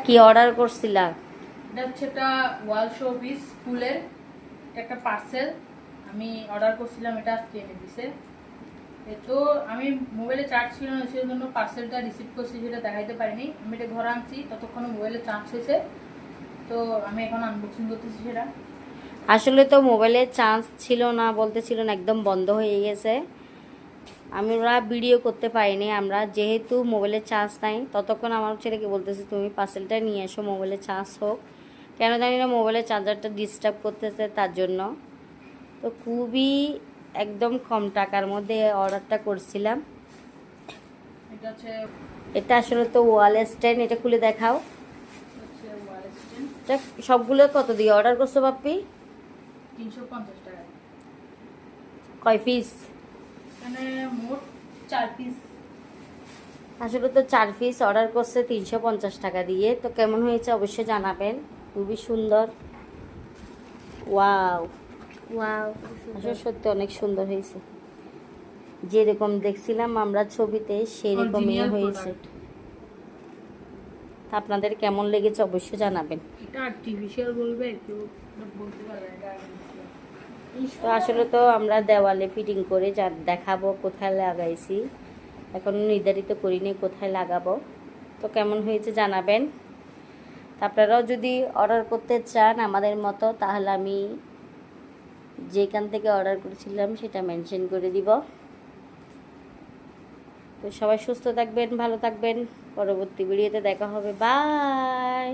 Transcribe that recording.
কি অর্ডার করছিলা? এটা হচ্ছে একটা ওয়াল শো পিস ফুলের একটা পার্সেল আমি অর্ডার করছিলাম, এটা আজকে এনে দিছে। তো আমি মোবাইলে চার্জ ছিল না, সেই জন্য পার্সেলটা রিসিভ করছি, সেটা দেখাইতে পারিনি। আমি এটা ঘরে আনছি, ততক্ষণ মোবাইলে চার্জ হয়েছে, তো আমি এখন আনবক্সিং করতেছি সেটা। আসলে তো মোবাইলে চার্জ ছিল না, বলতে ছিল না, একদম বন্ধ হয়ে গেছে। আমরা ভিডিও করতে পারিনি। আমরা যেহেতু মোবাইলে চার্জ নাই, ততক্ষণ আমার ছেলেকে বলতেছি তুমি পার্সেলটা নিয়ে এসো, মোবাইলে চার্জ হোক। কেন জানি না মোবাইলের চার্জারটা ডিস্টার্ব করতেছে, তার জন্য। তো খুবই একদম কম টাকার মধ্যে অর্ডারটা করছিলাম। এটা হচ্ছে এটা আসলে তো ওয়াল স্ট্যান্ড। এটা খুলে দেখাও। ওয়াল স্ট্যান্ড। এটা সবগুলো কত দিয়ে অর্ডার করছো বাপ্পি? 350 টাকা। কয় পিস? এখানে মোট 4 পিস। আসলে তো 4 পিস অর্ডার করছে 350 টাকা দিয়ে। তো কেমন হয়েছে অবশ্যই জানাবেন। খুবই সুন্দর। ওয়াও ওয়াও, আসলে সত্যি অনেক সুন্দর হয়েছে। যেরকম দেখছিলাম আমরা ছবিতে সেরকমই হয়েছে। তা আপনাদের কেমন লেগেছে অবশ্যই জানাবেন। এটা আর্টিফিশিয়াল বলবে, কেউ বলতে পারবে না এটা আর্টিফিশিয়াল। তো আসলে তো আমরা দেওয়ালে ফিটিং করে যা দেখাবো কোথায় লাগাইছি, এখনো নির্ধারিত করিনি কোথায় লাগাবো। তো কেমন হয়েছে জানাবেন। আপনারাও যদি অর্ডার করতে চান আমাদের মতো, তাহলে আমি যেখান থেকে অর্ডার করেছিলাম সেটা মেনশন করে দিব। তো সবাই সুস্থ থাকবেন, ভালো থাকবেন। পরবর্তী ভিডিওতে দেখা হবে। বাই।